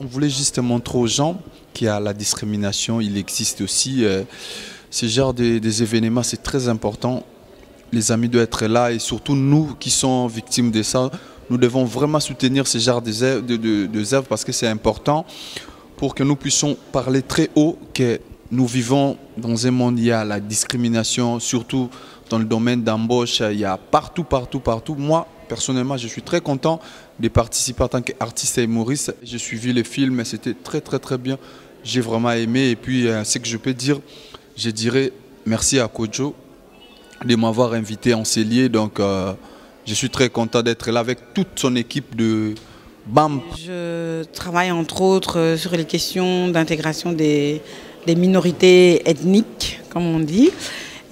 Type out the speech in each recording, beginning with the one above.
On voulait juste montrer aux gens qu'il y a la discrimination, il existe aussi. Ce genre des événements, c'est très important. Les amis doivent être là et surtout nous qui sommes victimes de ça, nous devons vraiment soutenir ce genre d'œuvres parce que c'est important pour que nous puissions parler très haut que nous vivons dans un monde où il y a la discrimination, surtout dans le domaine d'embauche, il y a partout. Moi, personnellement, je suis très content de participer en tant qu'artiste et humoriste. J'ai suivi le film et c'était très bien. J'ai vraiment aimé et puis ce que je peux dire, je dirais merci à Kojo de m'avoir invité en Cellier. Donc je suis très content d'être là avec toute son équipe de BAM. Je travaille entre autres sur les questions d'intégration des minorités ethniques, comme on dit,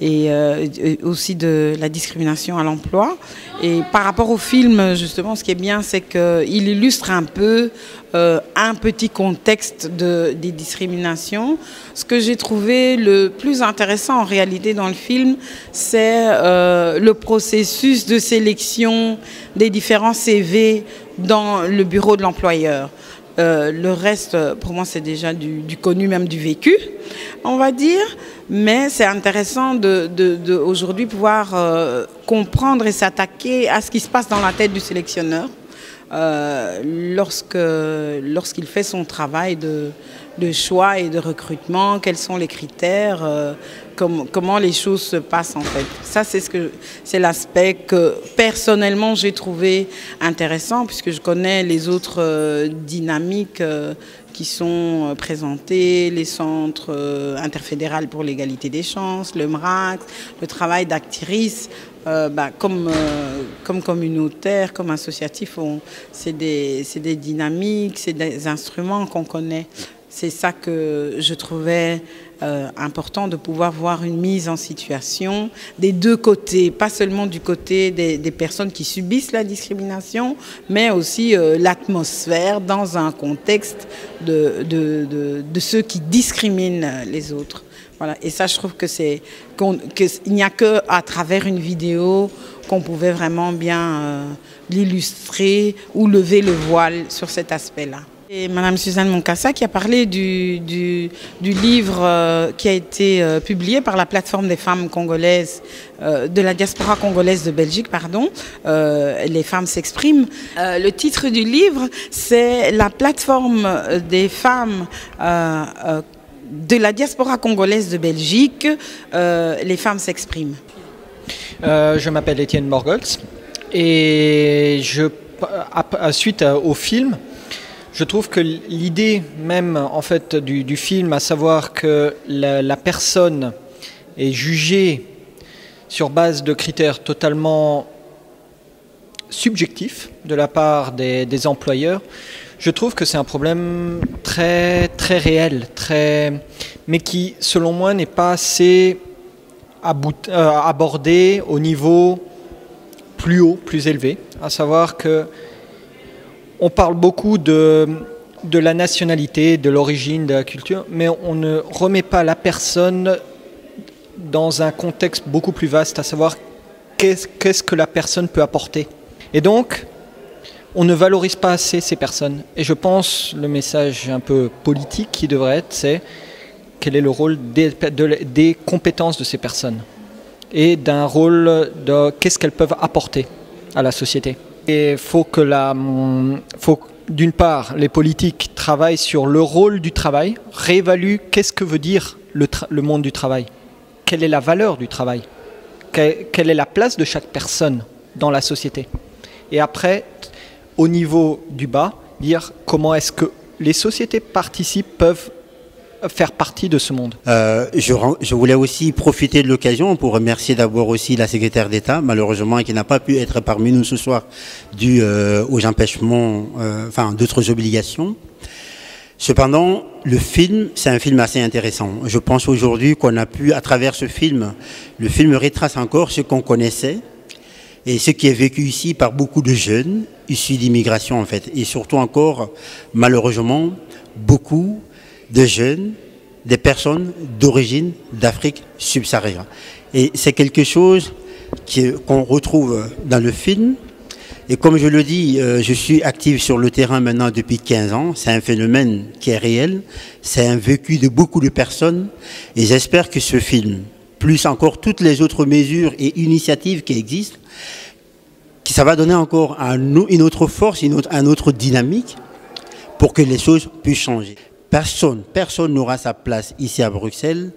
et aussi de la discrimination à l'emploi. Et par rapport au film, justement, ce qui est bien, c'est qu'il illustre un peu un petit contexte des discriminations. Ce que j'ai trouvé le plus intéressant en réalité dans le film, c'est le processus de sélection des différents CV dans le bureau de l'employeur. Le reste, pour moi, c'est déjà du connu, même du vécu, on va dire. Mais c'est intéressant aujourd'hui pouvoir comprendre et s'attaquer à ce qui se passe dans la tête du sélectionneur lorsqu'il fait son travail de choix et de recrutement, quels sont les critères, comment les choses se passent en fait. Ça, c'est l'aspect que personnellement j'ai trouvé intéressant puisque je connais les autres dynamiques qui sont présentées, les centres interfédérales pour l'égalité des chances, le MRAC, le travail d'actrice. Comme communautaire, comme associatif, c'est des dynamiques, c'est des instruments qu'on connaît. C'est ça que je trouvais important de pouvoir voir une mise en situation des deux côtés, pas seulement du côté des personnes qui subissent la discrimination, mais aussi l'atmosphère dans un contexte de ceux qui discriminent les autres. Voilà. Et ça, je trouve qu'il n'y a qu'à travers une vidéo qu'on pouvait vraiment bien l'illustrer ou lever le voile sur cet aspect-là. Et Madame Suzanne Moncassa qui a parlé du livre qui a été publié par la plateforme des femmes congolaises, de la diaspora congolaise de Belgique, pardon, Les femmes s'expriment. Le titre du livre, c'est la plateforme des femmes de la diaspora congolaise de Belgique, Les femmes s'expriment. Je m'appelle Étienne Morgolz et suite au film, je trouve que l'idée même en fait du film, à savoir que la personne est jugée sur base de critères totalement subjectifs de la part des employeurs, je trouve que c'est un problème très réel, mais qui, selon moi, n'est pas assez abordé au niveau plus haut, plus élevé. À savoir que on parle beaucoup de la nationalité, de l'origine, de la culture, mais on ne remet pas la personne dans un contexte beaucoup plus vaste, à savoir qu'est-ce que la personne peut apporter. Et donc, on ne valorise pas assez ces personnes. Et je pense le message un peu politique qui devrait être, c'est quel est le rôle des compétences de ces personnes et d'un rôle de qu'est-ce qu'elles peuvent apporter à la société. Et il faut que d'une part, les politiques travaillent sur le rôle du travail, réévaluent qu'est-ce que veut dire le monde du travail, quelle est la valeur du travail, quelle est la place de chaque personne dans la société. Et après, au niveau du bas, dire comment est-ce que les sociétés peuvent faire partie de ce monde. Je voulais aussi profiter de l'occasion pour remercier d'abord aussi la secrétaire d'État, malheureusement, qui n'a pas pu être parmi nous ce soir dû aux empêchements, d'autres obligations. Cependant, le film, c'est un film assez intéressant. Je pense aujourd'hui qu'on a pu, à travers ce film, le film retrace encore ce qu'on connaissait et ce qui est vécu ici par beaucoup de jeunes issus d'immigration en fait. Et surtout encore, malheureusement, beaucoup de jeunes, des personnes d'origine d'Afrique subsaharienne. Et c'est quelque chose qu'on retrouve dans le film. Et comme je le dis, je suis actif sur le terrain maintenant depuis 15 ans. C'est un phénomène qui est réel. C'est un vécu de beaucoup de personnes. Et j'espère que ce film, plus encore toutes les autres mesures et initiatives qui existent, ça va donner encore une autre force, une autre dynamique pour que les choses puissent changer. Personne n'aura sa place ici à Bruxelles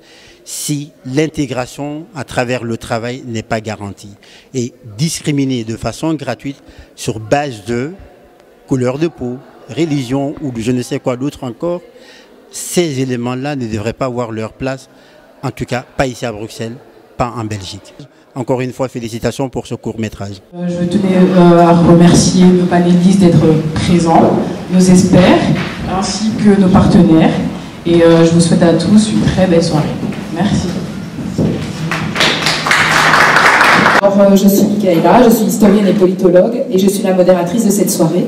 si l'intégration à travers le travail n'est pas garantie. Et discriminer de façon gratuite sur base de couleur de peau, religion ou de je ne sais quoi d'autre encore, ces éléments-là ne devraient pas avoir leur place, en tout cas pas ici à Bruxelles, pas en Belgique. Encore une fois, félicitations pour ce court-métrage. Je tenais à remercier nos panélistes d'être présents, nos experts, ainsi que nos partenaires. Et je vous souhaite à tous une très belle soirée. Merci. Alors, je suis Michaela, je suis historienne et politologue et je suis la modératrice de cette soirée.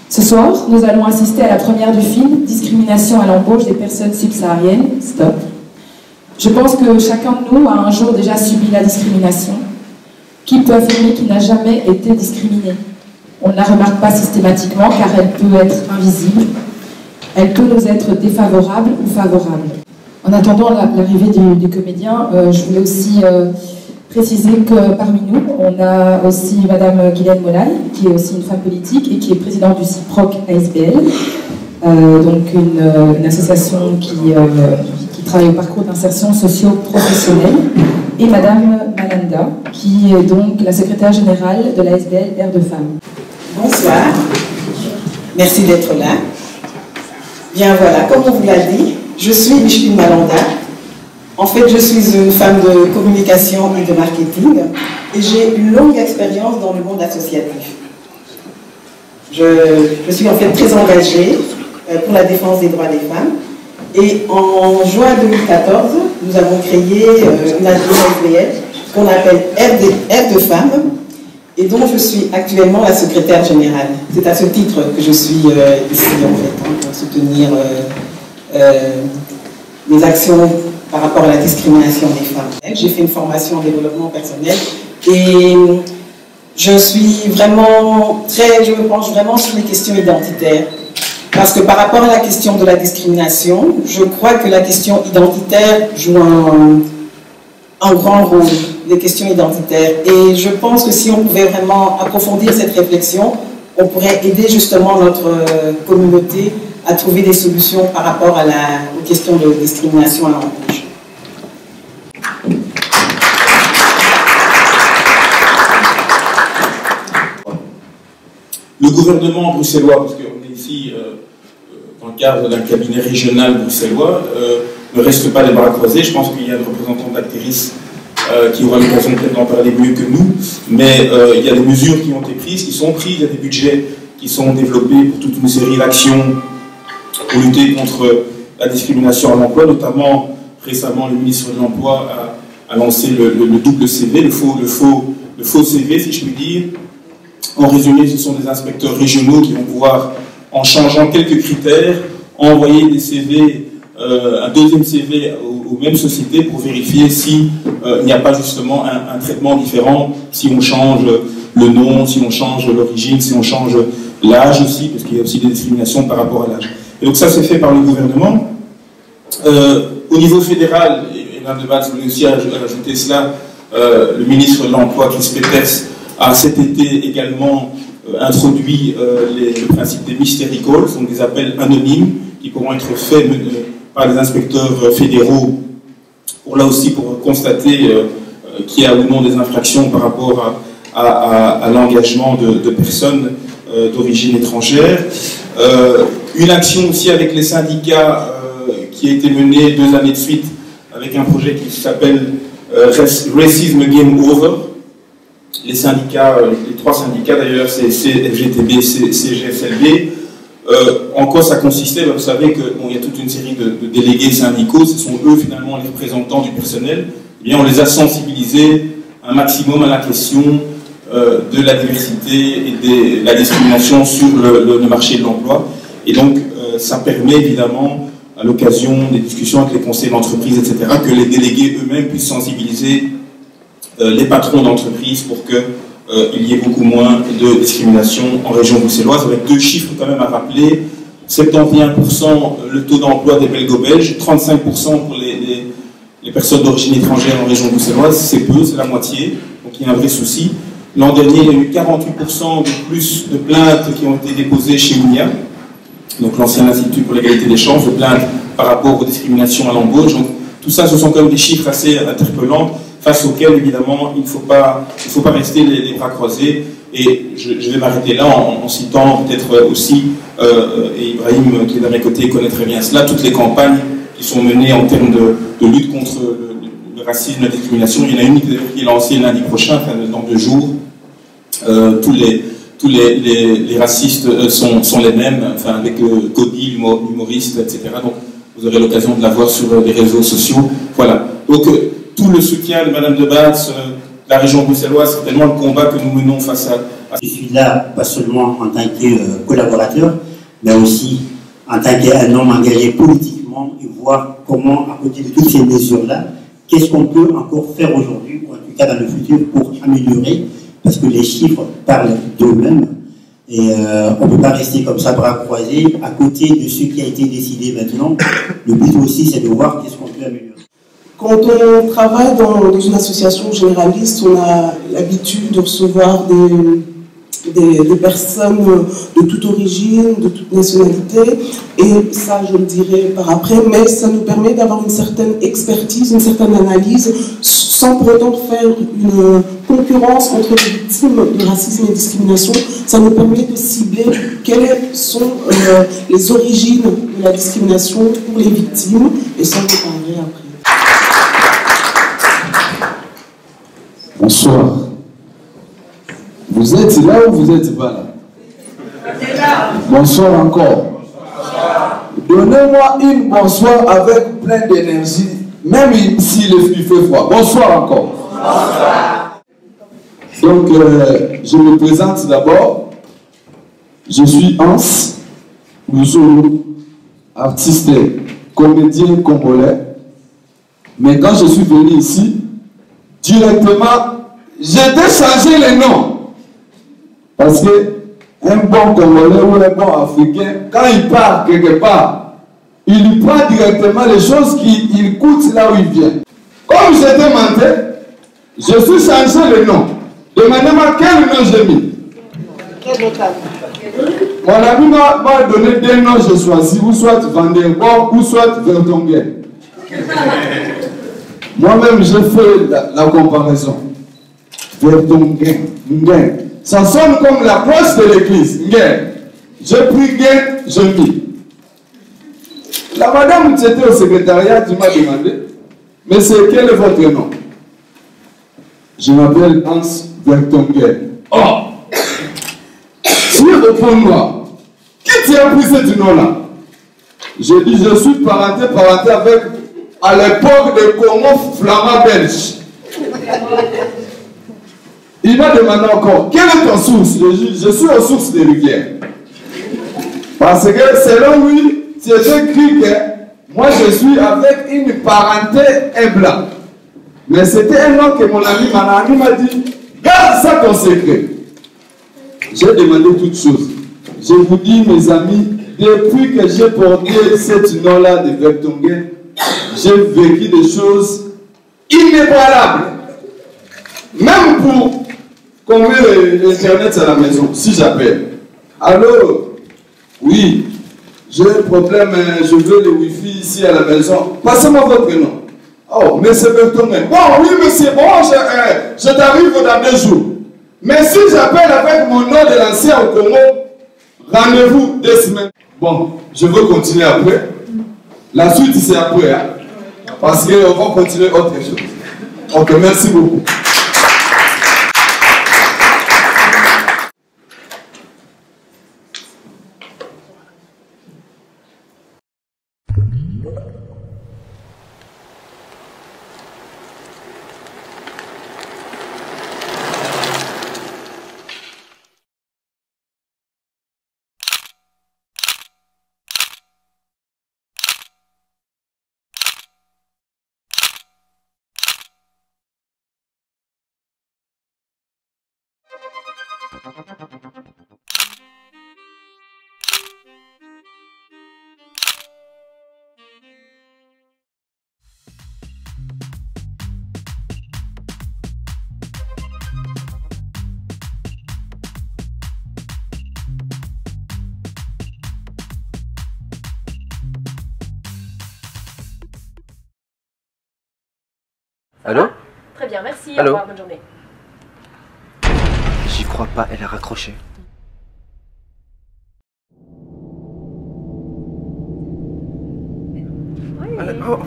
Ce soir, nous allons assister à la première du film « Discrimination à l'embauche des personnes subsahariennes ». Stop. Je pense que chacun de nous a un jour déjà subi la discrimination. Qui peut affirmer qu'il n'a jamais été discriminé? On ne la remarque pas systématiquement car elle peut être invisible. Elle peut nous être défavorable ou favorable. En attendant l'arrivée du comédien, je voulais aussi préciser que parmi nous, on a aussi Madame Guylaine Molay, qui est aussi une femme politique et qui est présidente du CIPROC ASBL, donc une association qui travaille au parcours d'insertion socio-professionnelle, et Madame Malanda, qui est donc la secrétaire générale de l'ASBL Air de Femmes. Bonsoir, merci d'être là. Bien voilà, comme on vous l'a dit, je suis Micheline Malanda. En fait, je suis une femme de communication et de marketing et j'ai une longue expérience dans le monde associatif. Je suis en fait très engagée pour la défense des droits des femmes. Et en juin 2014, nous avons créé une ASBL qu'on appelle Air de Femmes et dont je suis actuellement la secrétaire générale. C'est à ce titre que je suis ici en fait, pour soutenir les actions par rapport à la discrimination des femmes. J'ai fait une formation en développement personnel et je suis vraiment je me penche vraiment sur les questions identitaires. Parce que par rapport à la question de la discrimination, je crois que la question identitaire joue un grand rôle, les questions identitaires. Et je pense que si on pouvait vraiment approfondir cette réflexion, on pourrait aider justement notre communauté à trouver des solutions par rapport aux questions de discrimination à l'embauche. Le gouvernement bruxellois, parce qu'on est ici dans le cadre d'un cabinet régional bruxellois, ne reste pas les bras croisés. Je pense qu'il y a une représentante d'Acteris qui aura l'occasion peut-être d'en parler mieux que nous, mais il y a des mesures qui ont été prises, qui sont prises, il y a des budgets qui sont développés pour toute une série d'actions pour lutter contre la discrimination à l'emploi, notamment récemment le ministre de l'Emploi a lancé le double CV, le faux CV si je puis dire. En résumé, ce sont des inspecteurs régionaux qui vont pouvoir, en changeant quelques critères, envoyer des CV, un deuxième CV aux mêmes sociétés pour vérifier s'il n'y a pas justement un traitement différent, si on change le nom, si on change l'origine, si on change l'âge aussi, parce qu'il y a aussi des discriminations par rapport à l'âge. Et donc ça, c'est fait par le gouvernement. Au niveau fédéral, et Mme de Batz voulait aussi ajouter cela, le ministre de l'Emploi, Chris Peters, a cet été également introduit le principe des mystery calls, donc des appels anonymes qui pourront être faits par les inspecteurs fédéraux pour là aussi pour constater qu'il y a ou non des infractions par rapport à l'engagement de personnes d'origine étrangère. Une action aussi avec les syndicats qui a été menée 2 années de suite avec un projet qui s'appelle Racism Game Over. Les syndicats, les 3 syndicats d'ailleurs, c'est FGTB, CGSLB. En quoi ça consistait? Vous savez qu'il y a toute une série de délégués syndicaux, ce sont eux finalement les représentants du personnel. Eh bien, on les a sensibilisés un maximum à la question de la diversité et de la discrimination sur le marché de l'emploi. Et donc, ça permet évidemment, à l'occasion des discussions avec les conseils d'entreprise, etc., que les délégués eux-mêmes puissent sensibiliser les patrons d'entreprise pour que il y ait beaucoup moins de discrimination en région bruxelloise, avec deux chiffres quand même à rappeler. 71% le taux d'emploi des belgo-belges, 35% pour les personnes d'origine étrangère en région bruxelloise, c'est peu, c'est la moitié, donc il y a un vrai souci. L'an dernier, il y a eu 48% de plus de plaintes qui ont été déposées chez UNIA, donc l'ancien Institut pour l'égalité des chances, de plaintes par rapport aux discriminations à l'embauche. Donc tout ça, ce sont quand même des chiffres assez interpellants, face auxquels, évidemment, il ne faut pas rester les bras croisés. Et je vais m'arrêter là en citant peut-être aussi, et Ibrahim, qui est à mes côtés, connaît très bien cela, toutes les campagnes qui sont menées en termes de lutte contre le racisme, la discrimination. Il y en a une qui est lancée lundi prochain, enfin, dans 2 jours. Tous les racistes sont les mêmes, enfin, avec Cody, l'humoriste, etc. Donc vous aurez l'occasion de la voir sur les réseaux sociaux. Voilà. Donc tout le soutien de Madame de Batz, la région bruxelloise, c'est tellement le combat que nous menons face à... Je suis là, pas seulement en tant que collaborateur, mais aussi en tant qu'un homme engagé politiquement et voir comment, à côté de toutes ces mesures-là, qu'est-ce qu'on peut encore faire aujourd'hui, ou en tout cas dans le futur, pour améliorer, parce que les chiffres parlent d'eux-mêmes. Et on ne peut pas rester comme ça, bras croisés, à côté de ce qui a été décidé maintenant. Le but aussi, c'est de voir qu'est-ce qu'on peut améliorer. Quand on travaille dans une association généraliste, on a l'habitude de recevoir des personnes de toute origine, de toute nationalité, et ça je le dirai par après, mais ça nous permet d'avoir une certaine expertise, une certaine analyse, sans pour autant faire une concurrence entre les victimes de racisme et de discrimination. Ça nous permet de cibler quelles sont les origines de la discrimination pour les victimes, et ça on en parlerai après. Bonsoir. Vous êtes là ou vous n'êtes pas là? Bonsoir encore. Donnez-moi une bonsoir avec plein d'énergie, même si il fait froid. Bonsoir encore. Bonsoir. Donc, je me présente d'abord. Je suis Hans Louzou, artiste, comédien congolais. Mais quand je suis venu ici, directement, j'ai changé les noms. Parce que un bon Congolais ou un bon Africain, quand il part quelque part, il prend directement les choses qu'il coûte là où il vient. Comme j'étais menté, je suis changé le nom. Demandez-moi quel nom j'ai mis. Mon ami m'a donné 2 noms, j'ai choisi, ou soit Vandenborg, ou soit Vertonghen. Moi-même, j'ai fait la comparaison. Vertonghen, Ngen. Ça sonne comme la cloche de l'église. Ngen. J'ai pris Ngen, je mis. La madame qui était au secrétariat, tu m'as demandé, mais c'est quel est votre nom? Je m'appelle Hans Vertonghen. Oh! Tu es au pont noir. Qui t'a pris ce nom-là? Je dis, je suis parenté avec, à l'époque de Congo flamand belge. Il m'a demandé encore, quelle est ton source? Je suis aux sources des rivières. Parce que selon lui, c'est écrit que moi je suis avec une parenté blanc. Mais c'était un nom que mon ami m'a dit, garde ça ton secret. J'ai demandé toutes choses. Je vous dis, mes amis, depuis que j'ai porté ce nom-là de Vertonghen, j'ai vécu des choses inébranlables. Même pour combler l'Internet à la maison, si j'appelle. Allô? Oui, j'ai un problème, je veux le Wi-Fi ici à la maison. Passez-moi votre nom. Oh, mais c'est Vertonghen. Bon, oui, monsieur, bon, je t'arrive dans 2 jours. Mais si j'appelle avec mon nom de l'ancien au Congo, rendez-vous 2 semaines. Bon, je veux continuer après. La suite, c'est après. Hein? Parce qu'on va continuer autre chose. Ok, merci beaucoup. Allô? Très bien, merci. Allô? Au revoir, bonne journée. J'y crois pas, elle a raccroché. D'accord.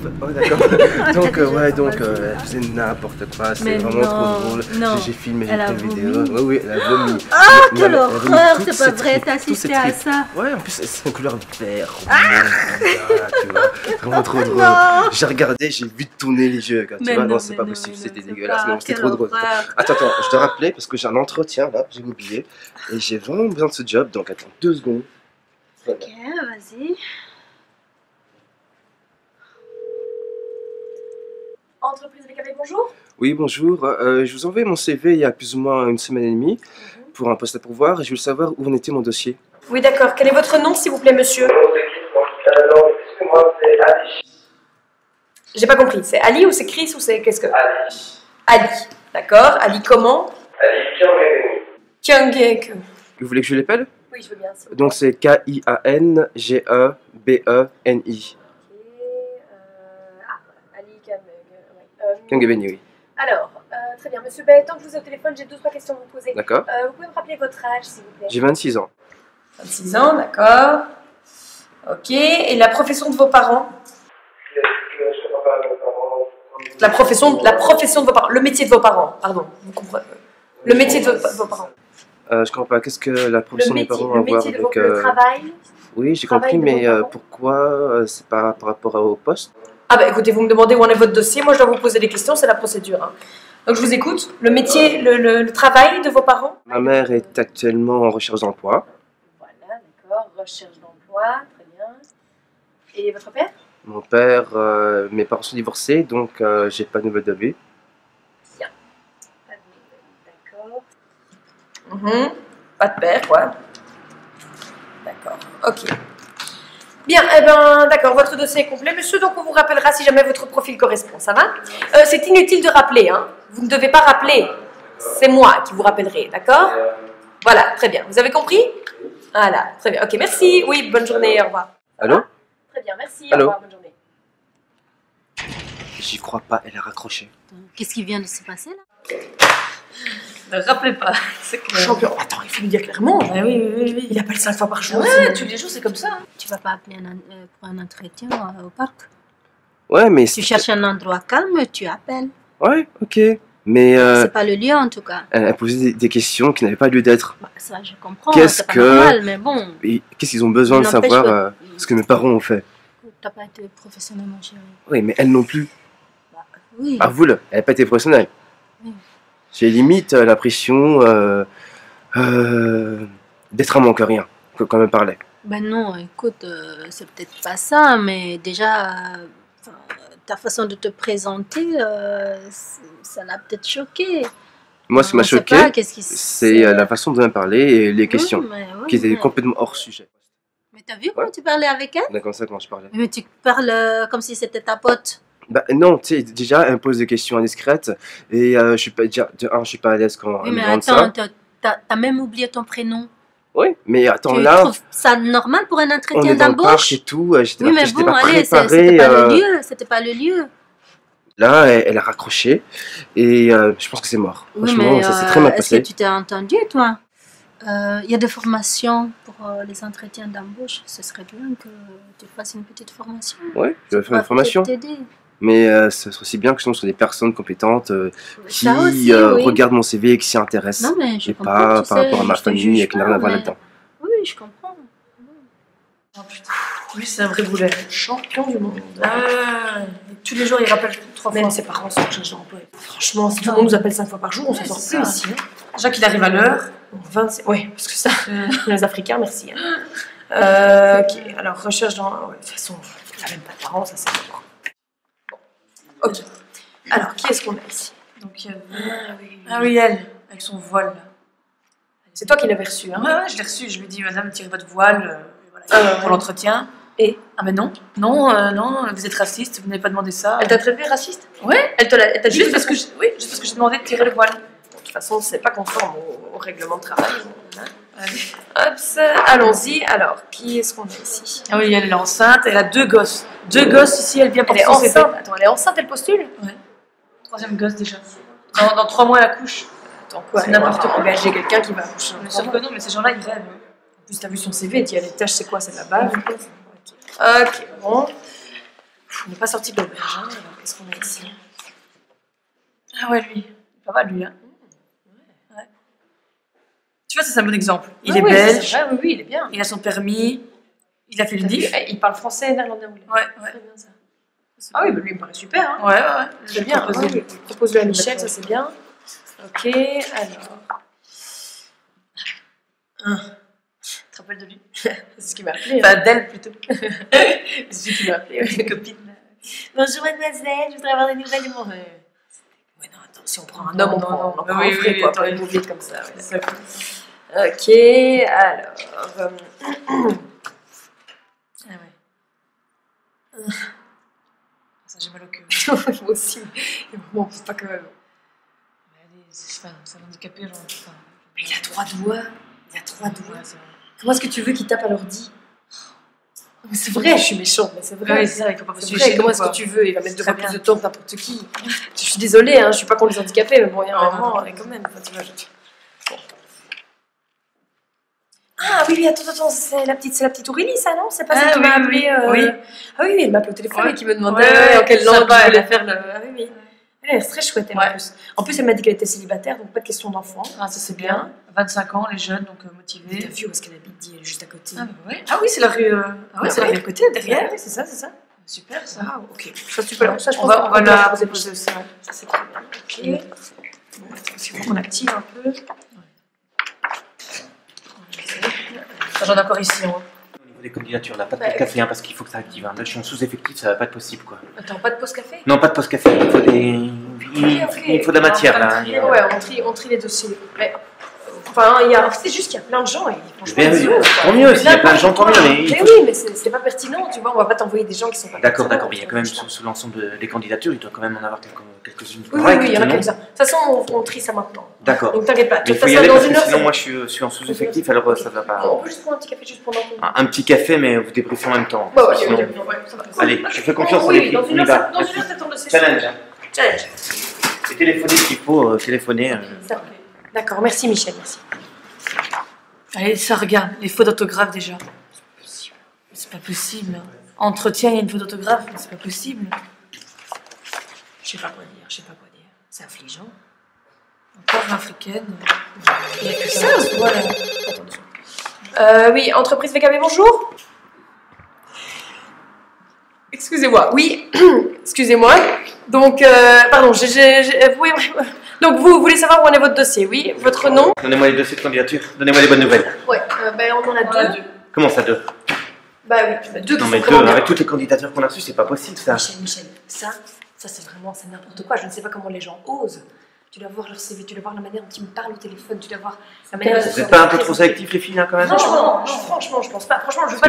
Donc, ouais, donc, elle faisait n'importe quoi, c'est vraiment trop drôle. J'ai filmé une vidéo. Oui, elle a vomi. Ah, quelle horreur, c'est pas vrai, t'as assisté à ça? Ouais, en plus, c'est une couleur vert. Tu vois, vraiment trop drôle. J'ai regardé, j'ai vu tourner les yeux, tu vois. Non, c'est pas possible, c'était dégueulasse, mais c'était trop drôle. Attends, je dois rappeler parce que j'ai un entretien là, j'ai oublié. Et j'ai vraiment besoin de ce job, donc attends 2 secondes. Ok, vas-y. Entreprise VKV, bonjour. Oui, bonjour. Je vous envoie mon CV il y a plus ou moins 1 semaine et demie pour un poste à pourvoir et je voulais savoir où en était mon dossier. Oui, d'accord. Quel est votre nom, s'il vous plaît, monsieur? Excusez-moi, c'est Ali. J'ai pas compris. C'est Ali ou c'est Chris ou c'est qu'est-ce que... Ali. D'accord. Ali comment? Ali Kyungek. Vous voulez que je l'appelle? Oui, je veux bien. Donc c'est K-I-A-N-G-E-B-E-N-I. Kyungebeni, oui. Alors, très bien. Monsieur Bay, tant que je vous ai au téléphone, j'ai 2-3 questions à vous poser. D'accord. Vous pouvez me rappeler votre âge, s'il vous plaît? J'ai 26 ans. 26 ans, d'accord. Ok. Et la profession de vos parents? La profession de vos parents. Le métier de vos parents, pardon. Vous comprenez? Le métier de vos parents. Je comprends pas. Qu'est-ce que la profession de mes parents a à voir avec... Le travail? Oui, j'ai compris, mais pourquoi c'est pas par rapport au poste? Ah bah écoutez, vous me demandez où en est votre dossier, moi je dois vous poser des questions, c'est la procédure. Hein. Donc je vous écoute. Le métier, le travail de vos parents? Ma mère est actuellement en recherche d'emploi. Voilà, d'accord, recherche d'emploi, très bien. Et votre père? Mon père, mes parents sont divorcés, donc j'ai pas de nouvelles de lui. Bien. Pas de nouvelles, d'accord. Pas de père, quoi. D'accord, ok. Bien, eh ben, d'accord, votre dossier est complet, monsieur, donc on vous rappellera si jamais votre profil correspond, ça va? C'est inutile de rappeler, hein. Vous ne devez pas rappeler, c'est moi qui vous rappellerai, d'accord? Voilà, très bien, vous avez compris? Voilà, très bien, ok, merci, oui, bonne journée, au revoir. Allô? Très bien, merci, Allô? au revoir, bonne journée. J'y crois pas, elle a raccroché. Qu'est-ce qui vient de se passer là? Ne rappelez pas, c'est clair. Champion, attends, il faut lui dire clairement. Ah, oui. Il appelle 5 fois par jour. Ouais, tous les jours, c'est comme ça. Hein. Tu vas pas appeler pour un entretien au parc? Ouais, mais... Tu cherches un endroit calme, tu appelles. Ouais, ok. Mais... c'est pas le lieu en tout cas. Elle a posé des questions qui n'avaient pas lieu d'être. Bah, ça, je comprends, c'est pas normal, mais bon... Qu'est-ce qu'ils ont besoin de savoir ce que mes parents ont fait? T'as pas été professionnel, mon chéri. Oui, mais elle non plus. Bah, oui. Avoue-le, elle n'a pas été professionnelle. Oui. J'ai limite l'impression d'être un manque à rien, quand elle parlait. Ben non, écoute, c'est peut-être pas ça, mais déjà, ta façon de te présenter, ça l'a peut-être choqué. Moi, ce qui m'a choqué, c'est la façon dont elle parlait et les questions, qui étaient complètement hors sujet. Mais t'as vu comment tu parlais avec elle? C'est comme ça comment je parlais. Mais tu parles comme si c'était ta pote. Bah non, tu sais, déjà, elle me pose des questions indiscrètes et je suis pas, déjà, je suis pas à l'aise quand elle me demande ça. Mais attends, t'as même oublié ton prénom. Oui, mais attends, tu là... Tu trouves ça normal pour un entretien d'embauche? On est dans le parc et tout, j'étais oui, mais pas, bon, pas allez, préparé. C'était pas le lieu. Là, elle a raccroché et je pense que c'est mort. Oui, franchement, ça s'est très mal passé. Est-ce que tu t'es entendu, toi? Il y a des formations pour les entretiens d'embauche. Ce serait bien que tu fasses une petite formation. Oui, je vais faire une formation. Mais ce serait aussi bien que ce soit des personnes compétentes qui regardent mon CV et qui s'y intéressent. Non, mais je comprends, pas par rapport à ma famille et qui n'a rien à voir là-dedans. Oui, je comprends. Oh putain, lui c'est un vrai boulet. Champion du monde. Ah, tous les jours il rappelle 3 fois. Même ses parents sont en recherche d'emploi. Franchement, si tout le monde nous appelle 5 fois par jour, on s'en sort plus ici. Déjà qu'il arrive à l'heure. 26... Oui, parce que ça, les Africains, merci. Ok, alors recherche dans... Ouais, de toute façon, il n'a même pas de parents, ça c'est bon. Ok. Alors, qui est-ce qu'on a ici? Donc, ah oui, elle, avec son voile là. Elle est C'est toi qui l'avais reçu, hein? Ouais, je l'ai reçu. Je lui ai dit, madame, tirez votre voile voilà, pour l'entretien. Et ah mais non, non, vous êtes raciste, vous n'avez pas demandé ça. Elle t'a traité raciste? Ouais, elle t'a juste parce que juste parce que j'ai demandé de tirer le voile. De toute façon, c'est pas conforme au règlement de travail. Hop, allons-y. Alors, qui est-ce qu'on a ici? Ah oui, elle est enceinte, elle a 2 gosses. 2 gosses ici, elle vient pour elle est enceinte. Attends, elle est enceinte, elle postule? Ouais. 3e gosse déjà. Dans 3 mois, elle accouche. Attends quoi? C'est n'importe quoi. Engager quelqu'un qui va accoucher. Mais sauf que non, mais ces gens-là, ils rêvent. En plus, t'as vu son CV, tu as les tâches, c'est quoi? C'est de la bave. Ok, bon. On n'est pas sorti de l'auberge. Alors, qu'est-ce qu'on a ici? Ah ouais, lui. Pas mal, lui, hein. Ouais. Tu vois, c'est un bon exemple. Il est belge. Vrai, oui, il est bien. Il a son permis. Il a fait le DIF. Il parle français, néerlandais, anglais. Ouais. Très bien, ça. Ah oui, bah lui, il me paraît super. Hein. Ouais. C'est bien. Propose-le à Michel, ça c'est bien. Ok, alors. Tu te rappelles de lui? C'est ce qui m'a appelé. Enfin, d'elle plutôt. C'est ce qui m'a appelé, une copine. Bonjour mademoiselle, je voudrais avoir des nouvelles de mon. Ouais, non, attends, si on prend un homme, on prend un frais, quoi, pas une vite comme ça. Ouais. Ok, alors. Ah ouais. Ça, j'ai mal au cœur. Moi aussi. Mais bon, c'est pas quand même. C'est un handicapé, genre. Mais il a 3 doigts. Il a 3 doigts. Comment est-ce que tu veux qu'il tape à l'ordi? C'est vrai, je suis méchante, mais c'est vrai. Ouais, c'est ça, il faut pas c'est vrai. Comment est-ce que tu veux? Il va mettre 2 fois plus de temps que n'importe qui. Je suis désolée, hein, je suis pas contre les handicapés, mais bon, il y a un moment, quand même. Enfin, tu vois, bon. Ah oui, attends, c'est la petite Aurélie, ça, non? C'est pas celle qui m'a appelé. Oui. Ah oui, elle m'a appelé au téléphone et qui me demandait en quelle langue je voulais faire le. Ah oui. Elle est très chouette, elle, en plus. En plus, elle m'a dit qu'elle était célibataire, donc pas de question d'enfant. Ah, ça c'est bien. 25 ans, les jeunes, donc motivés. T'as vu où est-ce qu'elle habite? Dit, elle est juste à côté. Ah oui, c'est la rue. Ah oui, c'est la rue à côté, derrière. Oui, c'est ça. Super, ça. Ah, ok. Ça, je pense on va la poser aussi. Ça, c'est très bien. Ok. Bon, attends, il faut qu'on active un peu. J'en ai encore ici, hein. Au niveau des candidatures, là, pas de pause café, hein, parce qu'il faut que ça active. Hein. Là, je suis en sous-effectif, ça va pas être possible, quoi. Attends, pas de pause café? Non, pas de pause café, il faut des. Il faut de la matière, là. Ouais, on trie les dossiers. Mais, enfin, c'est juste qu'il y a plein de gens et tant mieux, s'il y a plein de gens, tant mieux. Mais oui, mais c'est pas pertinent, tu vois, on va pas t'envoyer des gens qui sont pas D'accord, mais il y a quand même, sous l'ensemble des candidatures, il doit quand même en avoir quelques-unes. Oui, il y en a quelques-uns. De toute façon, on trie ça maintenant. D'accord. Donc t'inquiète pas. Il faut y aller parce que sinon, moi, je suis en sous-effectif, alors ça va pas. On peut juste prendre un petit café juste pendant qu'on. Un petit café, mais vous débriefez en même temps. Ouais, sinon... Allez, je fais confiance en les filles. Dans une heure, t'attends le session. Challenge. Et téléphoner s'il faut, téléphoner. D'accord, merci Michel, merci. Allez, ça regarde, les fautes d'orthographe déjà. C'est pas possible. Entretien, il y a une faute d'orthographe, mais c'est pas possible. Je sais pas quoi dire. C'est affligeant. Encore une africaine. Il y a que ça, voilà. Oui, entreprise VKB, bonjour. Excusez-moi, oui, excusez-moi. Donc, pardon, donc vous voulez savoir où en est votre dossier, oui? Votre nom? Donnez-moi les dossiers de candidature, donnez-moi les bonnes nouvelles. Ouais, on en a 2. Comment ça, 2? Bah oui, 2 qui non, mais sont 2, avec toutes les candidatures qu'on a reçues, c'est pas possible, ça. Michel, ça c'est vraiment, c'est n'importe quoi. Je ne sais pas comment les gens osent. Tu dois voir leur CV, tu dois voir la manière dont ils me parlent au téléphone, tu dois voir la manière dont... Vous n'êtes pas un peu trop sélectif, les filles, là, quand même? Franchement, je pense pas. Franchement, je veux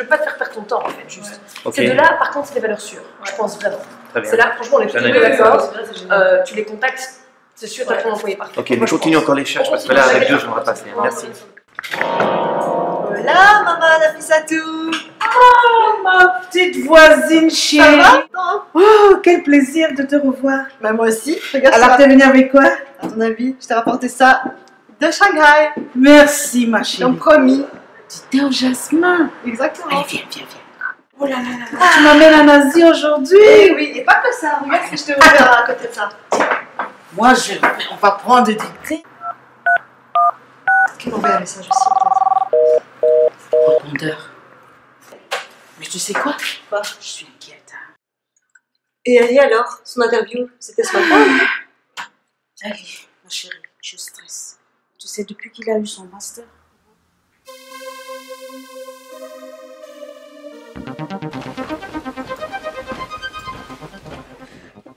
pas te faire perdre ton temps, en fait, juste. Ces deux-là, par contre, c'est des valeurs sûres. Je pense vraiment. C'est là, franchement, on est tous les deux d'accord. Tu les contactes, c'est sûr, t'as ton employé parfait. Ok, mais continue encore les recherches, parce que là, avec 2, j'en vais passer. Merci. Voilà, maman Nafissatou. Oh, ma petite voisine chérie. Ça va? Oh, quel plaisir de te revoir. Bah, moi aussi. Regarde. Alors, t'es venue avec quoi? À ton avis, je t'ai rapporté ça de Shanghai. Merci, ma chérie. Comme promis. Du thé au jasmin. Exactement. Allez, viens. Oh là là. Tu m'amènes en Asie aujourd'hui? Oui, et pas que ça. Regarde ce que je t'ai ouvert à côté de ça. Moi, on va prendre des thés. Qui m'envoie un message aussi, peut-être? Répondeur. Mais tu sais quoi? Quoi? Je suis inquiète. Et elle alors? Son interview, c'était ce matin? Allez, ma chérie, je stresse. Tu sais, depuis qu'il a eu son master.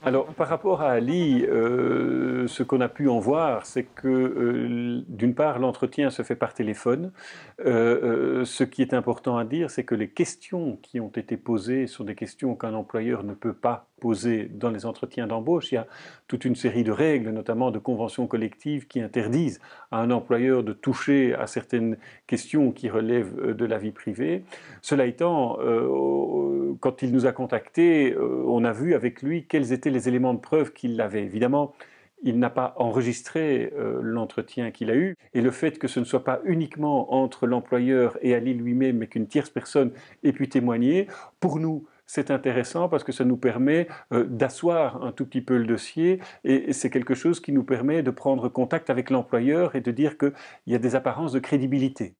Alors, par rapport à Ali, ce qu'on a pu en voir, c'est que, d'une part, l'entretien se fait par téléphone. Ce qui est important à dire, c'est que les questions qui ont été posées sont des questions qu'un employeur ne peut pas poser dans les entretiens d'embauche. Il y a toute une série de règles, notamment de conventions collectives, qui interdisent à un employeur de toucher à certaines questions qui relèvent de la vie privée. Cela étant, quand il nous a contactés, on a vu avec lui quels étaient les éléments de preuve qu'il avait. Évidemment, il n'a pas enregistré l'entretien qu'il a eu, et le fait que ce ne soit pas uniquement entre l'employeur et Ali lui-même, mais qu'une tierce personne ait pu témoigner, pour nous, c'est intéressant parce que ça nous permet d'asseoir un tout petit peu le dossier, et c'est quelque chose qui nous permet de prendre contact avec l'employeur et de dire qu'il y a des apparences de crédibilité.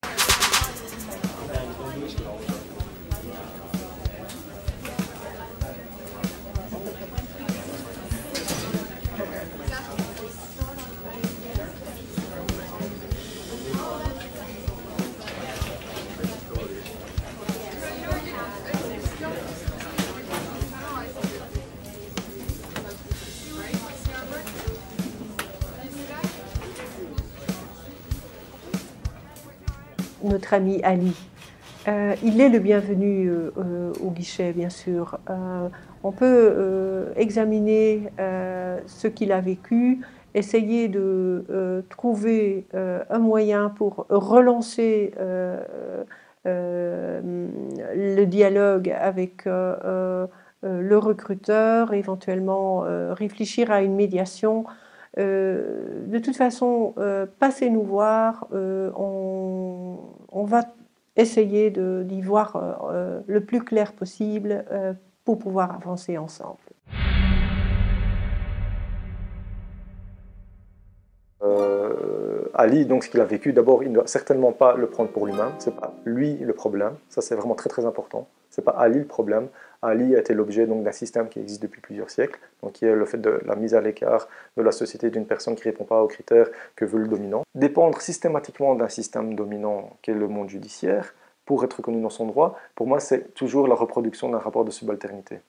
Notre ami Ali, il est le bienvenu au guichet, bien sûr. On peut examiner ce qu'il a vécu, essayer de trouver un moyen pour relancer le dialogue avec le recruteur, éventuellement réfléchir à une médiation. De toute façon, passez nous voir, on va essayer d'y voir le plus clair possible pour pouvoir avancer ensemble. Ali, donc ce qu'il a vécu, d'abord, il ne doit certainement pas le prendre pour lui-même, c'est pas lui le problème, ça c'est vraiment très très important, c'est pas Ali le problème. Ali a été l'objet d'un système qui existe depuis plusieurs siècles, donc qui est le fait de la mise à l'écart de la société d'une personne qui ne répond pas aux critères que veut le dominant. Dépendre systématiquement d'un système dominant qui est le monde judiciaire pour être reconnu dans son droit, pour moi c'est toujours la reproduction d'un rapport de subalternité.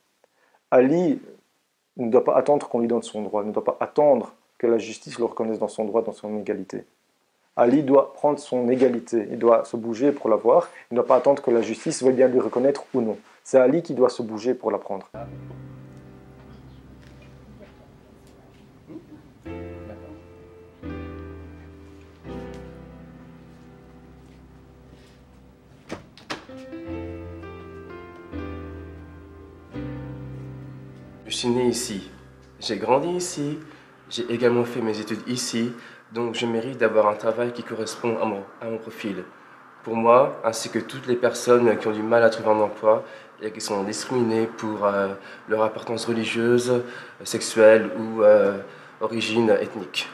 Ali ne doit pas attendre qu'on lui donne son droit, ne doit pas attendre que la justice le reconnaisse dans son droit, dans son égalité. Ali doit prendre son égalité, il doit se bouger pour l'avoir, il ne doit pas attendre que la justice veuille bien lui reconnaître ou non. C'est Ali qui doit se bouger pour la prendre. Je suis né ici, j'ai grandi ici, j'ai également fait mes études ici, donc je mérite d'avoir un travail qui correspond à mon profil. Pour moi, ainsi que toutes les personnes qui ont du mal à trouver un emploi et qui sont discriminées pour leur appartenance religieuse, sexuelle ou origine ethnique.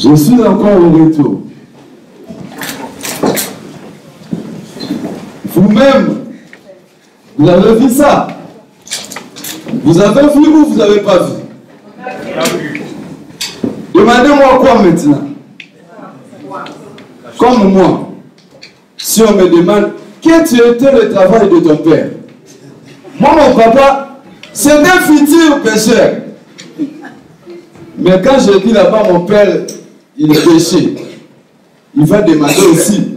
Je suis encore au retour. Vous-même, vous avez vu ça? Vous avez vu ou vous n'avez pas vu? Demandez-moi quoi maintenant? Comme moi, si on me demande quel était le travail de ton père, moi, mon papa, c'était un futur pêcheur. Mais quand je dis là-bas, mon père, il pêchait. Il va demander aussi,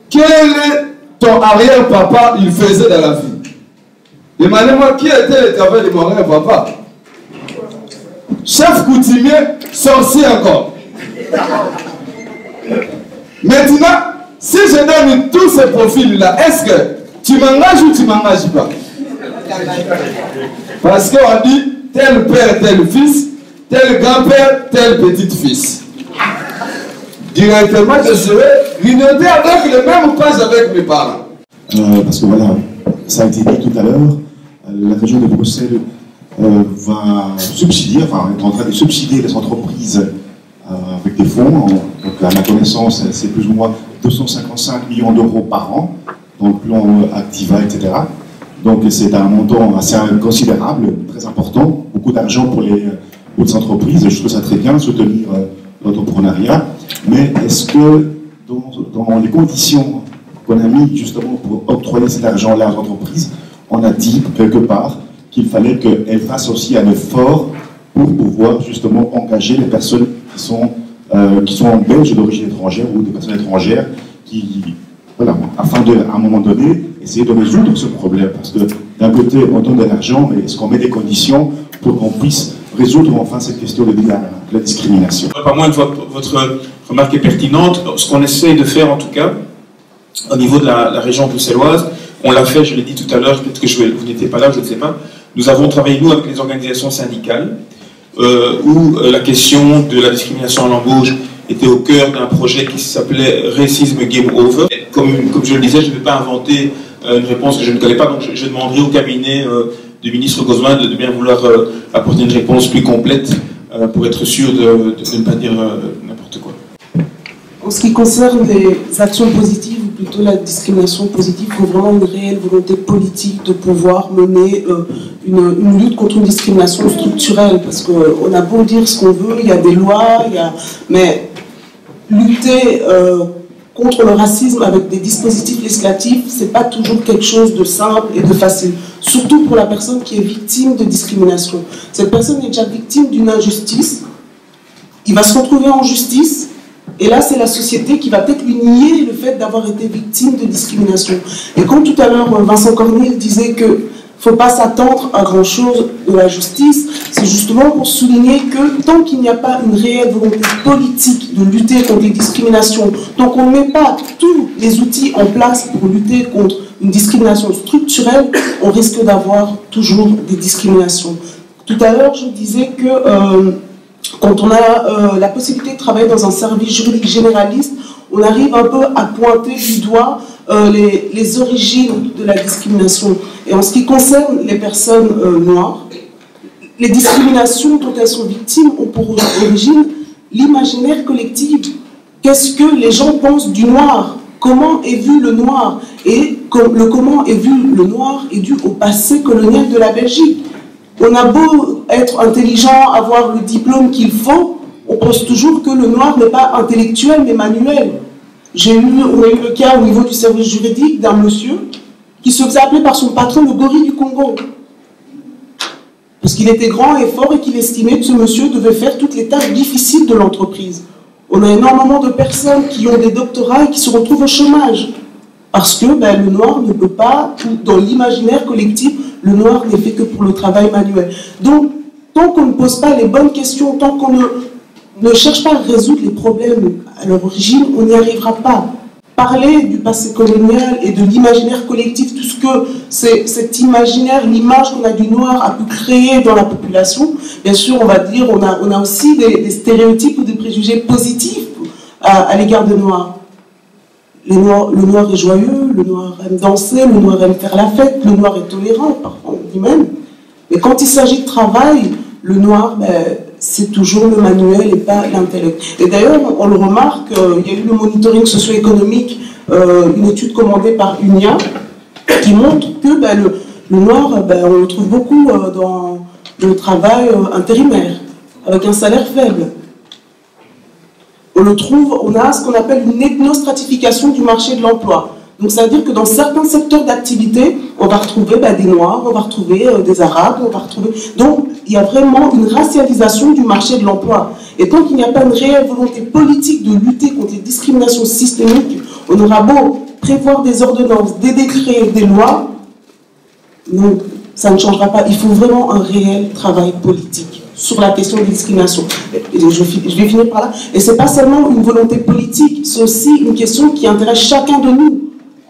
quel est ton arrière-papa, il faisait dans la vie? Demandez-moi qui était le travail de mon arrière-papa. Chef coutumier, sorcier encore. Maintenant, si je donne tous ces profils-là, est-ce que tu m'engages ou tu ne m'engages pas? Parce qu'on dit tel père, tel fils, tel grand-père, tel petit-fils. Directement, je serai grignoté avec le même page avec mes parents. Parce que voilà, ça a été dit tout à l'heure, la région de Bruxelles va subsidier, enfin est en train de subsidier les entreprises avec des fonds. Donc à ma connaissance, c'est plus ou moins 255 millions d'euros par an dans le plan Activa, etc. Donc c'est un montant assez considérable, très important, beaucoup d'argent pour les hautes entreprises. Je trouve ça très bien, soutenir l'entrepreneuriat. Mais est-ce que dans les conditions qu'on a mis justement pour octroyer cet argent-là aux entreprises, on a dit quelque part qu'il fallait qu'elles fassent aussi un effort pour pouvoir justement engager les personnes qui sont belges d'origine étrangère ou des personnes étrangères voilà, afin de, à un moment donné, essayer de résoudre ce problème. Parce que d'un côté, on donne de l'argent, mais est-ce qu'on met des conditions pour qu'on puisse résoudre enfin cette question de la discrimination? Pas moins que votre remarque est pertinente. Ce qu'on essaie de faire, en tout cas, au niveau de la région bruxelloise, on l'a fait, je l'ai dit tout à l'heure, peut-être que vous n'étiez pas là, je ne sais pas. Nous avons travaillé, nous, avec les organisations syndicales, où la question de la discrimination à l'embauche était au cœur d'un projet qui s'appelait Racism Game Over. Comme je le disais, je ne vais pas inventer une réponse que je ne connais pas, donc je demanderai au cabinet du ministre Gozman de bien vouloir apporter une réponse plus complète pour être sûr de ne pas dire n'importe quoi. En ce qui concerne les actions positives, ou plutôt la discrimination positive, il faut vraiment une réelle volonté politique de pouvoir mener une lutte contre une discrimination structurelle, parce qu'on a beau dire ce qu'on veut, il y a des lois, mais lutter contre le racisme avec des dispositifs législatifs, c'est pas toujours quelque chose de simple et de facile, surtout pour la personne qui est victime de discrimination. Cette personne est déjà victime d'une injustice, il va se retrouver en justice, et là c'est la société qui va peut-être lui nier le fait d'avoir été victime de discrimination. Et comme tout à l'heure Vincent Cornille disait que il ne faut pas s'attendre à grand-chose de la justice, c'est justement pour souligner que tant qu'il n'y a pas une réelle volonté politique de lutter contre les discriminations, tant qu'on ne met pas tous les outils en place pour lutter contre une discrimination structurelle, on risque d'avoir toujours des discriminations. Tout à l'heure, je disais que quand on a la possibilité de travailler dans un service juridique généraliste, on arrive un peu à pointer du doigt les origines de la discrimination. Et en ce qui concerne les personnes noires, les discriminations dont elles sont victimes ont pour origine l'imaginaire collectif. Qu'est-ce que les gens pensent du noir? Comment est vu le noir? Et comment est vu le noir est dû au passé colonial de la Belgique. On a beau être intelligent, avoir le diplôme qu'il faut, on pense toujours que le noir n'est pas intellectuel mais manuel. On a eu le cas au niveau du service juridique d'un monsieur qui se faisait appeler par son patron le gorille du Congo. Parce qu'il était grand et fort et qu'il estimait que ce monsieur devait faire toutes les tâches difficiles de l'entreprise. On a énormément de personnes qui ont des doctorats et qui se retrouvent au chômage. Parce que le noir ne peut pas, dans l'imaginaire collectif, le noir n'est fait que pour le travail manuel. Donc, tant qu'on ne pose pas les bonnes questions, tant qu'on ne cherche pas à résoudre les problèmes à leur origine, on n'y arrivera pas. Parler du passé colonial et de l'imaginaire collectif, tout ce que cet imaginaire, l'image qu'on a du noir a pu créer dans la population, bien sûr, on va dire, on a aussi des stéréotypes ou des préjugés positifs à l'égard des noirs. Le noir est joyeux, le noir aime danser, le noir aime faire la fête, le noir est tolérant, parfois on dit même. Mais quand il s'agit de travail, le noir, c'est toujours le manuel et pas l'intellect. Et d'ailleurs, on le remarque, il y a eu le monitoring socio-économique, une étude commandée par UNIA, qui montre que le noir, on le trouve beaucoup dans le travail intérimaire, avec un salaire faible. On a ce qu'on appelle une ethnostratification du marché de l'emploi. Donc ça veut dire que dans certains secteurs d'activité, on va retrouver des Noirs, on va retrouver des Arabes, on va retrouver... Donc il y a vraiment une racialisation du marché de l'emploi. Et tant qu'il n'y a pas une réelle volonté politique de lutter contre les discriminations systémiques, on aura beau prévoir des ordonnances, des décrets, des lois, donc ça ne changera pas. Il faut vraiment un réel travail politique sur la question des discriminations. Je vais finir par là. Et ce n'est pas seulement une volonté politique, c'est aussi une question qui intéresse chacun de nous.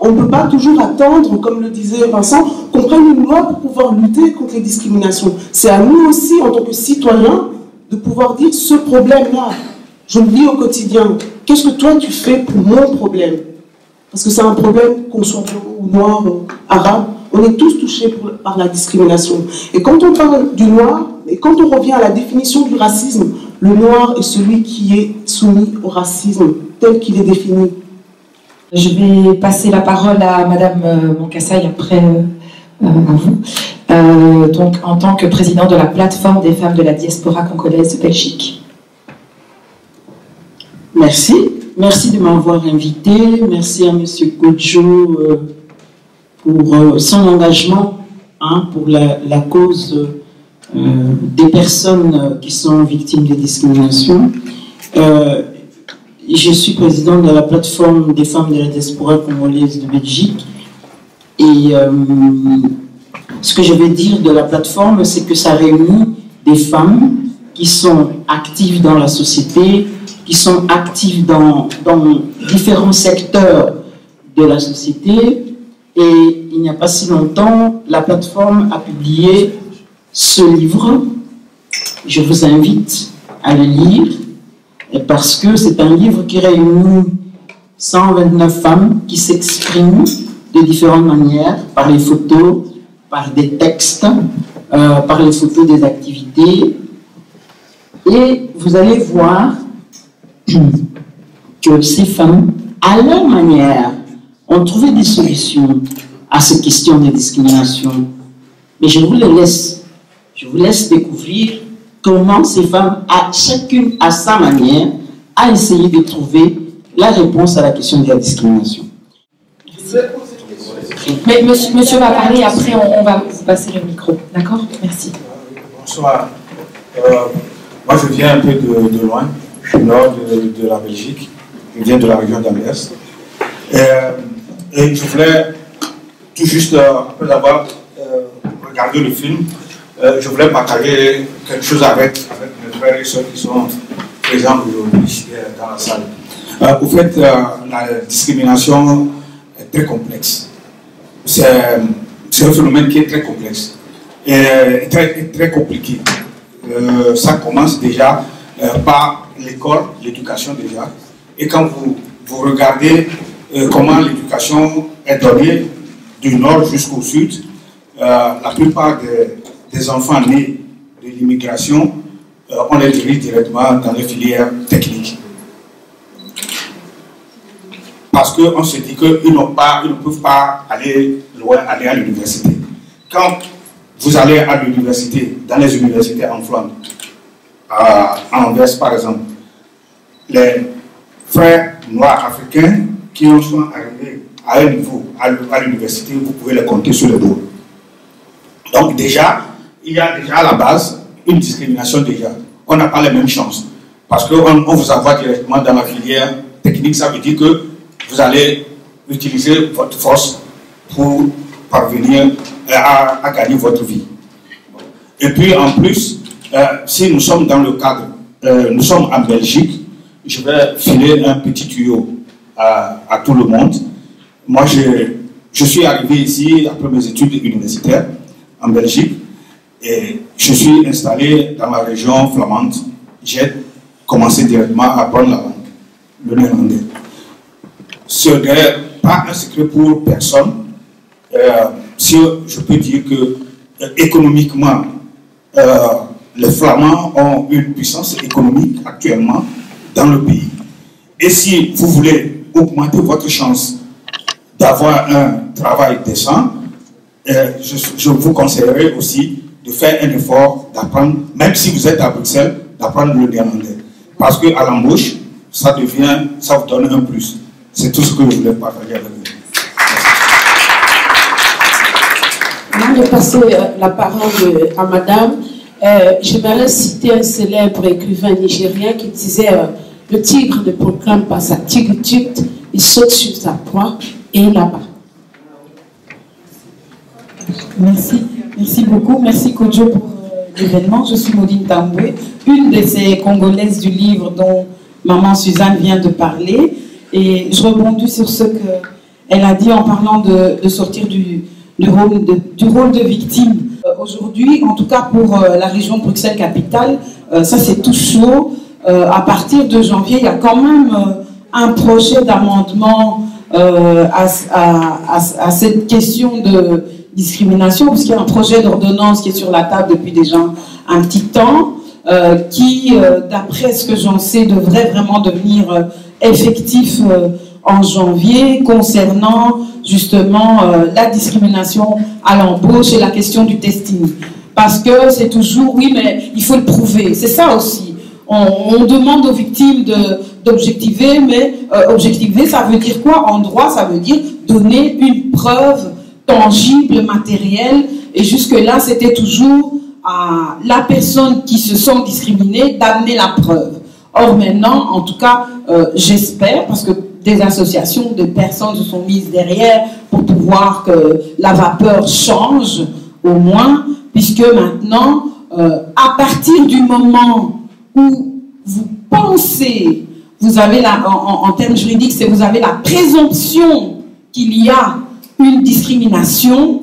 On ne peut pas toujours attendre, comme le disait Vincent, qu'on prenne une loi pour pouvoir lutter contre les discriminations. C'est à nous aussi, en tant que citoyens, de pouvoir dire ce problème-là, je le vis au quotidien. Qu'est-ce que toi tu fais pour mon problème? Parce que c'est un problème, qu'on soit blanc ou noir, arabe, On est tous touchés par la discrimination. Et quand on parle du noir, et quand on revient à la définition du racisme, le noir est celui qui est soumis au racisme tel qu'il est défini. Je vais passer la parole à Madame Moncassaille après à vous, donc en tant que présidente de la plateforme des femmes de la diaspora congolaise de Belgique. Merci. Merci de m'avoir invité. Merci à M. Kodjo pour son engagement pour la cause des personnes qui sont victimes de discrimination. Je suis présidente de la plateforme des femmes de la diaspora congolaise de Belgique. Et ce que je vais dire de la plateforme, c'est que ça réunit des femmes qui sont actives dans la société, qui sont actives dans différents secteurs de la société. Et il n'y a pas si longtemps, la plateforme a publié ce livre. Je vous invite à le lire, parce que c'est un livre qui réunit 129 femmes qui s'expriment de différentes manières, par les photos, par des textes, par les photos des activités. Et vous allez voir que ces femmes, à leur manière, ont trouvé des solutions à ces questions de discrimination. Mais je vous laisse découvrir comment ces femmes, chacune à sa manière, a essayé de trouver la réponse à la question de la discrimination. Mais monsieur va parler, après on va vous passer le micro. D'accord? Merci. Bonsoir. Moi je viens un peu de loin, du nord de la Belgique. Je viens de la région d'Anvers. Et je voulais tout juste, après avoir regardé le film, je voulais partager quelque chose avec mes frères et sœurs qui sont présents aujourd'hui dans la salle. Au fait, la discrimination est très complexe. C'est un phénomène qui est très complexe et très compliqué. Ça commence déjà par l'école, l'éducation déjà. Et quand vous regardez comment l'éducation est donnée du nord jusqu'au sud, la plupart des enfants nés de l'immigration, on les dirige directement dans les filières techniques. Parce qu'on se dit qu'ils ne peuvent pas aller loin, aller à l'université. Quand vous allez à l'université, dans les universités en Flandre, à Anvers par exemple, les frères noirs africains qui sont arrivés à un niveau à l'université, vous pouvez les compter sur les doigts. Donc déjà, il y a déjà à la base une discrimination déjà. On n'a pas les mêmes chances. Parce qu'on vous envoie directement dans la filière technique, ça veut dire que vous allez utiliser votre force pour parvenir à gagner votre vie. Et puis en plus, si nous sommes dans le cadre, nous sommes en Belgique, je vais filer un petit tuyau à tout le monde. Moi, je suis arrivé ici après mes études universitaires en Belgique et je suis installé dans la région flamande. J'ai commencé directement à apprendre la langue, le néerlandais. Ce n'est pas un secret pour personne. Si je peux dire que économiquement, les Flamands ont une puissance économique actuellement dans le pays. Et si vous voulez augmenter votre chance d'avoir un travail décent, je vous conseillerais aussi de faire un effort d'apprendre, même si vous êtes à Bruxelles, d'apprendre le néerlandais. Parce qu'à l'embauche, ça vous donne un plus. C'est tout ce que je voulais partager avec vous. Avant de passer la parole à madame, j'aimerais citer un célèbre écrivain nigérien qui disait le tigre ne proclame pas sa tigritude, il saute sur sa proie et là-bas. Merci. Merci beaucoup. Merci Kodjo pour l'événement. Je suis Maudine Tamboué, une de ces Congolaises du livre dont maman Suzanne vient de parler. Et je rebondis sur ce qu'elle a dit en parlant de sortir du rôle de victime. Aujourd'hui, en tout cas pour la région de Bruxelles-Capitale, ça c'est tout chaud. À partir de janvier, il y a quand même un projet d'amendement à cette question de discrimination, puisqu'il y a un projet d'ordonnance qui est sur la table depuis déjà un petit temps, qui, d'après ce que j'en sais, devrait vraiment devenir effectif en janvier, concernant justement la discrimination à l'embauche et la question du testing. Parce que c'est toujours, oui, mais il faut le prouver. C'est ça aussi. On demande aux victimes d'objectiver, mais objectiver, ça veut dire quoi? En droit, ça veut dire donner une preuve tangible, matérielle, et jusque-là, c'était toujours à la personne qui se sent discriminée d'amener la preuve. Or maintenant, en tout cas, j'espère, parce que des associations, des personnes se sont mises derrière pour pouvoir que la vapeur change, au moins, puisque maintenant, à partir du moment où vous pensez, vous avez en termes juridiques, c'est vous avez la présomption qu'il y a une discrimination,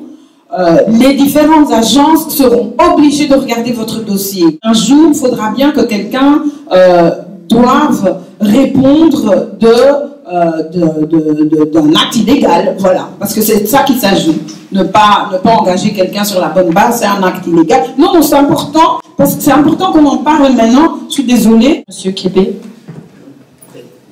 les différentes agences seront obligées de regarder votre dossier. Un jour, il faudra bien que quelqu'un doive répondre d'un acte illégal, voilà, parce que c'est ça qu'il s'agit. Ne pas engager quelqu'un sur la bonne base, c'est un acte illégal. Non, c'est important, parce que c'est important qu'on en parle maintenant. Je suis désolée. Monsieur Kébé.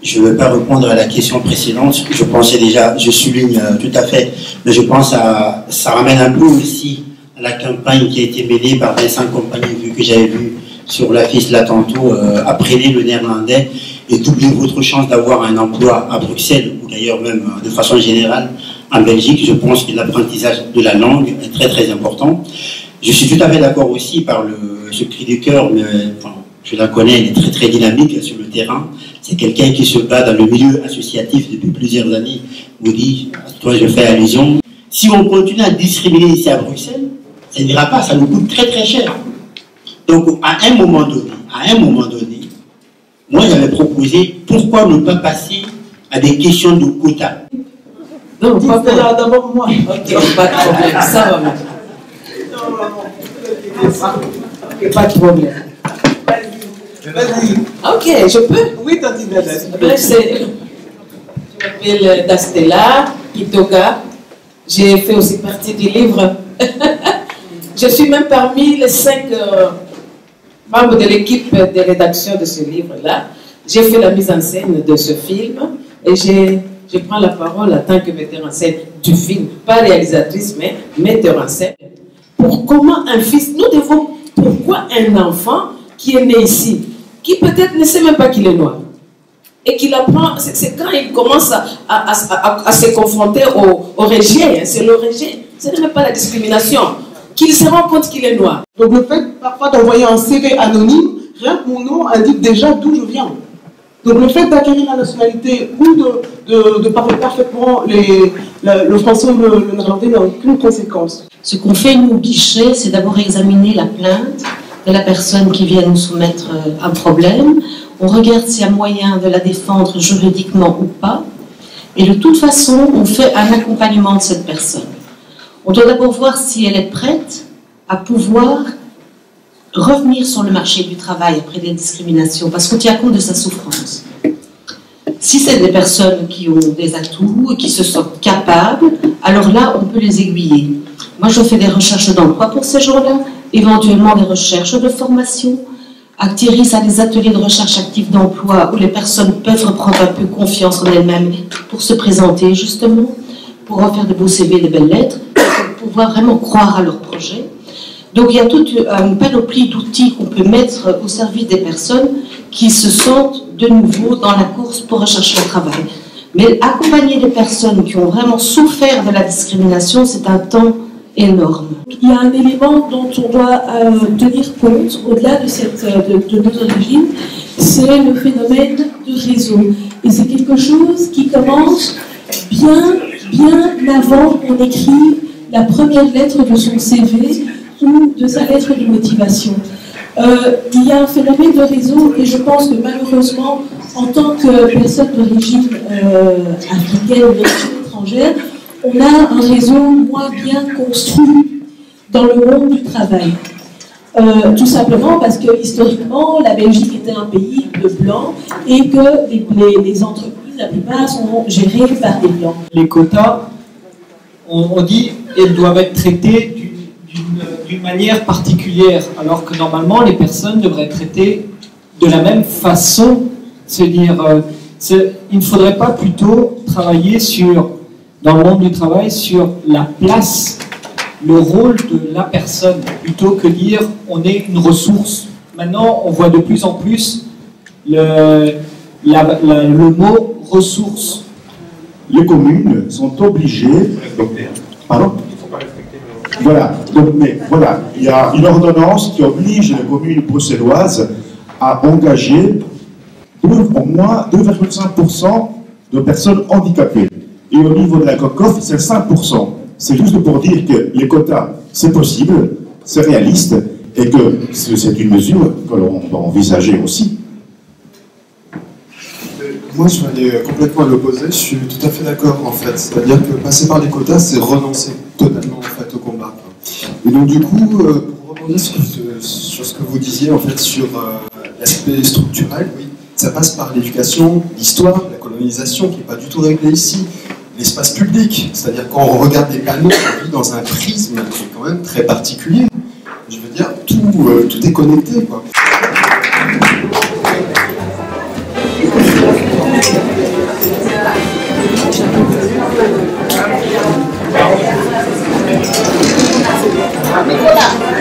Je ne veux pas répondre à la question précédente. Je pensais déjà, je souligne tout à fait, mais je pense à, ça ramène un peu aussi à la campagne qui a été menée par Vincent Compagnie, vu que j'avais vu sur l'affiche là tantôt, apprenez le néerlandais et doublez votre chance d'avoir un emploi à Bruxelles, ou d'ailleurs même de façon générale en Belgique. Je pense que l'apprentissage de la langue est très très important. Je suis tout à fait d'accord aussi par ce cri du cœur, mais enfin, je la connais, elle est très très dynamique sur le terrain. C'est quelqu'un qui se bat dans le milieu associatif depuis plusieurs années. Vous dites, à toi je fais allusion. Si on continue à discriminer ici à Bruxelles, ça n'ira pas, ça nous coûte très très cher. Donc à un moment donné, moi j'avais proposé pourquoi ne pas passer à des questions de quotas. Non, pas d'abord moi. Ok, pas de problème, ça va. Ok, pas de problème. Ok, je peux? Oui, t'as dit je m'appelle Dastella Kitoga. J'ai fait aussi partie du livre. Je suis même parmi les 5 membres de l'équipe de rédaction de ce livre-là. J'ai fait la mise en scène de ce film et je prends la parole en tant que metteur en scène du film, pas réalisatrice, mais metteur en scène. Pour comment un fils, nous devons, pourquoi un enfant qui est né ici, qui peut-être ne sait même pas qu'il est noir, et qu'il apprend, c'est quand il commence à se confronter au rejet, c'est le rejet, ce n'est même pas la discrimination, qu'il se rend compte qu'il est noir. Donc le fait parfois d'envoyer un CV anonyme, rien que mon nom indique déjà d'où je viens. Donc le fait d'acquérir la nationalité ou de parler parfaitement le français ou le néerlandais n'a aucune conséquence. Ce qu'on fait nous au guichet, c'est d'abord examiner la plainte de la personne qui vient nous soumettre un problème. On regarde s'il y a moyen de la défendre juridiquement ou pas. Et de toute façon, on fait un accompagnement de cette personne. On doit d'abord voir si elle est prête à pouvoir revenir sur le marché du travail après des discriminations, parce qu'on tient compte de sa souffrance. Si c'est des personnes qui ont des atouts et qui se sentent capables, alors là, on peut les aiguiller. Moi, je fais des recherches d'emploi pour ces gens-là, éventuellement des recherches de formation, atterrissent à des ateliers de recherche active d'emploi où les personnes peuvent reprendre un peu confiance en elles-mêmes pour se présenter justement, pour en faire de beaux CV, de belles lettres, pour pouvoir vraiment croire à leur projet. Donc il y a toute une panoplie d'outils qu'on peut mettre au service des personnes qui se sentent de nouveau dans la course pour rechercher un travail. Mais accompagner des personnes qui ont vraiment souffert de la discrimination, c'est un temps énorme. Il y a un élément dont on doit tenir compte, au-delà de nos origines, c'est le phénomène de réseau. Et c'est quelque chose qui commence bien avant qu'on écrit la première lettre de son CV ou de sa lettre de motivation. Il y a un phénomène de réseau et je pense que malheureusement, en tant que personne d'origine africaine ou d'origine étrangère, on a un réseau moins bien construit dans le monde du travail. Tout simplement parce que historiquement, la Belgique était un pays de blancs et que les entreprises, la plupart, sont gérées par des blancs. Les quotas, on dit elles doivent être traitées d'une manière particulière, alors que normalement les personnes devraient être traitées de la même façon. C'est-à-dire, il ne faudrait pas plutôt travailler dans le monde du travail sur la place, le rôle de la personne, plutôt que dire on est une ressource. Maintenant, on voit de plus en plus le mot ressource. Les communes sont obligées. Pardon? Voilà. Donc, mais voilà, il y a une ordonnance qui oblige les communes bruxelloises à engager au moins 2,5% de personnes handicapées. Et au niveau de la COCOF, c'est 5%. C'est juste pour dire que les quotas, c'est possible, c'est réaliste, et que c'est une mesure que l'on doit envisager aussi. Moi, je vais aller complètement à l'opposé. Je suis tout à fait d'accord, en fait. C'est-à-dire que passer par les quotas, c'est renoncer totalement, en fait, au combat. Et donc, du coup, pour rebondir sur ce que vous disiez, en fait, sur l'aspect structurel, oui, ça passe par l'éducation, l'histoire, la colonisation, qui n'est pas du tout réglée ici. L'espace public, c'est-à-dire quand on regarde des panneaux, on vit dans un prisme qui est quand même très particulier. Je veux dire, tout est connecté, quoi. Nicolas.